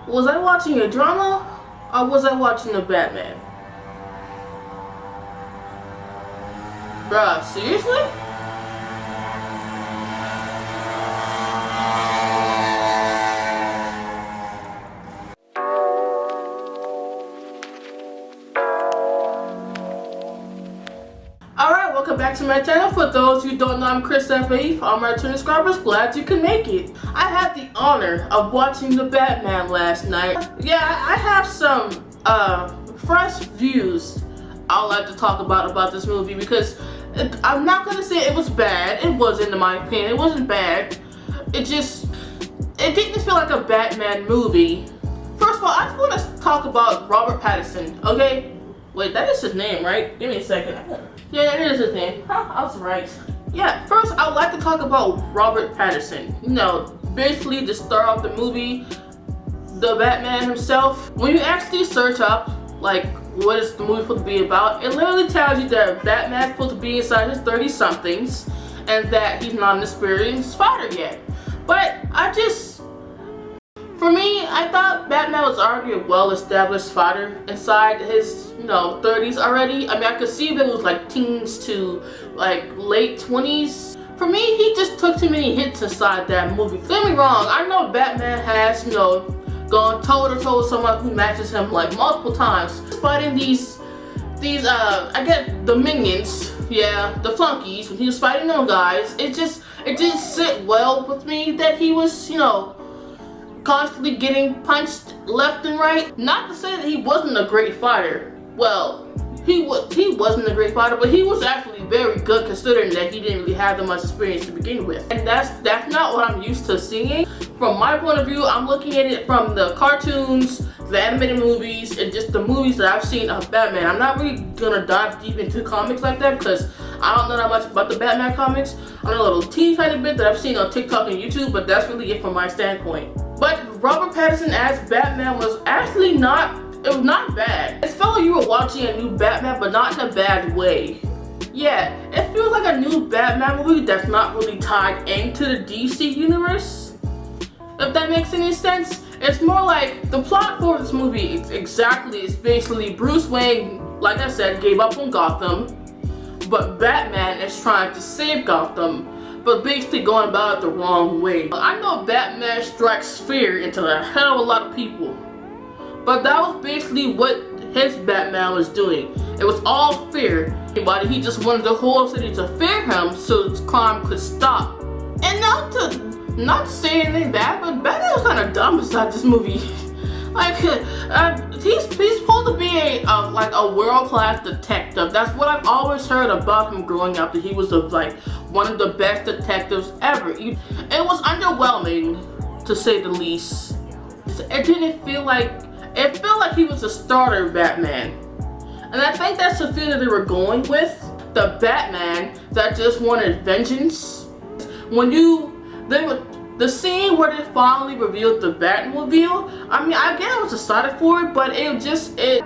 Was I watching a drama or was I watching a Batman? Bruh, seriously? Alright, welcome back to my channel. For those who don't know, I'm Chris F8. All my returning subscribers, glad you can make it. I had the honor of watching The Batman last night. Yeah, I have some fresh views I'd like to talk about this movie because I'm not gonna say it was bad. It wasn't, in my opinion. It wasn't bad. It didn't feel like a Batman movie. First of all, I just want to talk about Robert Pattinson, okay? Wait, that is his name, right? Give me a second. Yeah, that is his name. Huh, I was right. Yeah, first I would like to talk about Robert Pattinson. You know, basically the star of the movie, the Batman himself. When you actually search up, like, what is the movie supposed to be about, it literally tells you that Batman's supposed to be inside his 30-somethings and that he's not an experienced fighter yet. But for me, I thought Batman was already a well-established fighter inside his, 30s already. I mean, I could see if it was like teens to like late 20s. For me, he just took too many hits inside that movie. Don't get me wrong, I know Batman has, gone toe-to-toe with someone who matches him like multiple times. Fighting these I get the minions, yeah, the flunkies, when he was fighting those guys, it didn't sit well with me that he was, constantly getting punched left and right. Not to say that he wasn't a great fighter. Well, he wasn't a great fighter, but he was actually very good considering that he didn't really have that much experience to begin with. And that's not what I'm used to seeing. From my point of view, I'm looking at it from the cartoons, the animated movies, and just the movies that I've seen of Batman. I'm not really gonna dive deep into comics like that because I don't know that much about the Batman comics. I know a little teeny tiny bit that I've seen on TikTok and YouTube, but that's really it from my standpoint. But Robert Pattinson as Batman was actually not bad. It felt like you were watching a new Batman, but not in a bad way. Yeah, it feels like a new Batman movie that's not really tied into the DC universe, if that makes any sense. It's more like the plot for this movie is basically Bruce Wayne, like I said, gave up on Gotham, but Batman is trying to save Gotham, but basically going about it the wrong way. I know Batman strikes fear into a hell of a lot of people, but that was basically what his Batman was doing. It was all fear. But he just wanted the whole city to fear him so crime could stop. And not to say anything bad, but Batman was kind of dumb inside this movie. Like, he's supposed to be a world-class detective. That's what I've always heard about him growing up, that he was one of the best detectives ever. It was underwhelming, to say the least. It felt like he was a starter Batman. And I think that's the feeling they were going with. The Batman that just wanted vengeance. The scene where they finally revealed the Batmobile, I mean, I guess I was excited for it, but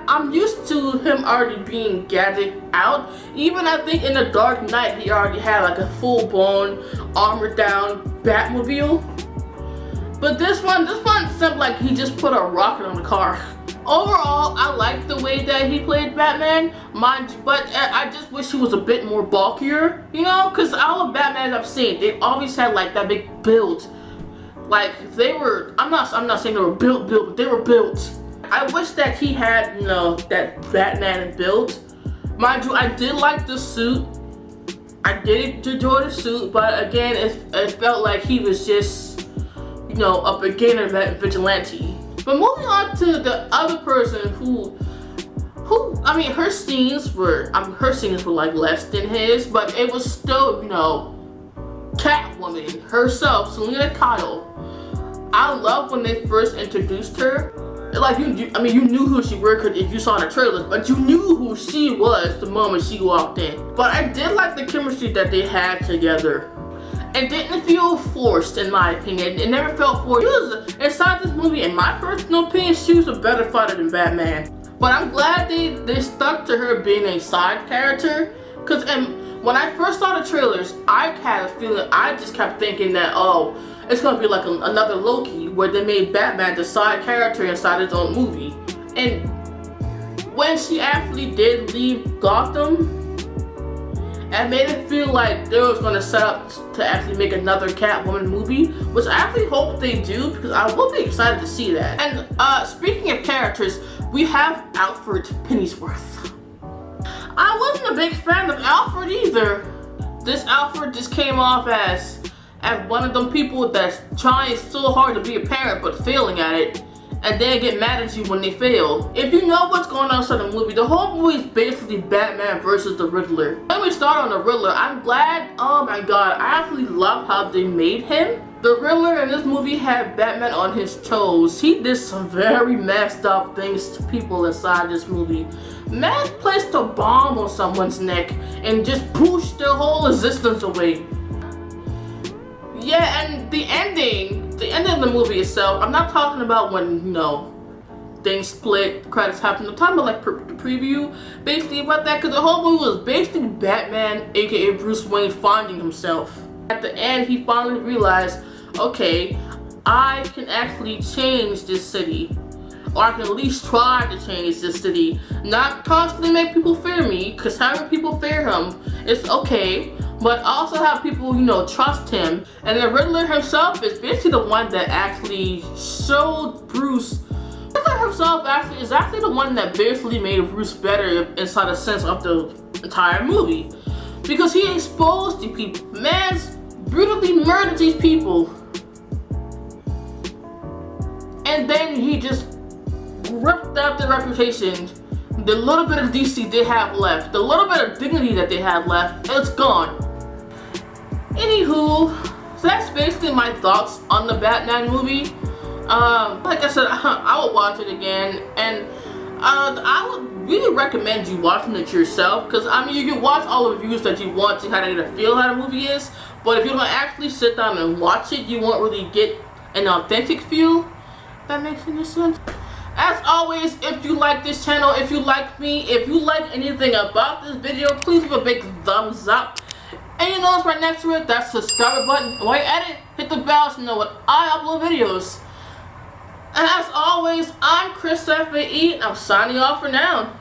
I'm used to him already being gadgeted out. Even I think in The Dark Knight, he already had like a full-blown, armored-down Batmobile. But this one seemed like he just put a rocket on the car. Overall, I like the way that he played Batman, but I just wish he was a bit more bulkier, because all the Batmans I've seen, they always had like that big build. Like I'm not saying they were built, but they were built. I wish that he had, that Batman build. Mind you, I did like the suit. I did enjoy the suit, but again, it felt like he was just, a beginner vigilante. But moving on to the other person who I mean, her scenes were like less than his, but it was still, Catwoman herself, Selina Kyle. I love when they first introduced her. Like, you knew who she was if you saw the trailers, but you knew who she was the moment she walked in. But I did like the chemistry that they had together. It didn't feel forced, in my opinion. It never felt forced. Inside this movie, in my personal opinion, she was a better fighter than Batman. But I'm glad they stuck to her being a side character. Because when I first saw the trailers, I had a feeling, I just kept thinking that, oh, it's going to be like another Loki. where they made Batman the side character inside his own movie. And when she actually did leave Gotham, and made it feel like they was gonna set up to actually make another Catwoman movie, which I actually hope they do because I will be excited to see that. And speaking of characters, we have Alfred Pennyworth. I wasn't a big fan of Alfred either. This Alfred just came off as one of them people that's trying so hard to be a parent but failing at it, and then get mad at you when they fail. If you know what's going on inside the movie, the whole movie is basically Batman versus the Riddler. When we start on the Riddler, I'm glad, oh my god, I actually love how they made him. The Riddler in this movie had Batman on his toes. He did some very messed up things to people inside this movie. Man placed a bomb on someone's neck and just pushed their whole existence away. Yeah, and the ending of the movie itself, I'm not talking about when, you know, things split, credits happen. I'm talking about like the preview, basically about that, because the whole movie was basically Batman, aka Bruce Wayne, finding himself. At the end, he finally realized, okay, I can actually change this city. Or I can at least try to change this city. Not constantly make people fear me, because having people fear him is okay, but also have people, you know, trust him. And the Riddler himself is basically the one that actually showed Bruce. Riddler himself is actually the one that basically made Bruce better inside the sense of the entire movie. Because he exposed the people. Man's brutally murdered these people. And then he just ripped out their reputation. The little bit of DC they have left, the little bit of dignity that they had left, it's gone. Anywho, so that's basically my thoughts on the Batman movie. Like I said, I would watch it again, and I would really recommend you watching it yourself, because I mean, you can watch all the reviews that you want to kind of get a feel how the movie is, but if you don't actually sit down and watch it, you won't really get an authentic feel. That makes any sense? As always, if you like this channel, if you like me, if you like anything about this video, please leave a big thumbs up. And you know what's right next to it? That subscribe button. While you're at it, hit the bell so you know when I upload videos. And as always, I'm Chris FAE, and I'm signing off for now.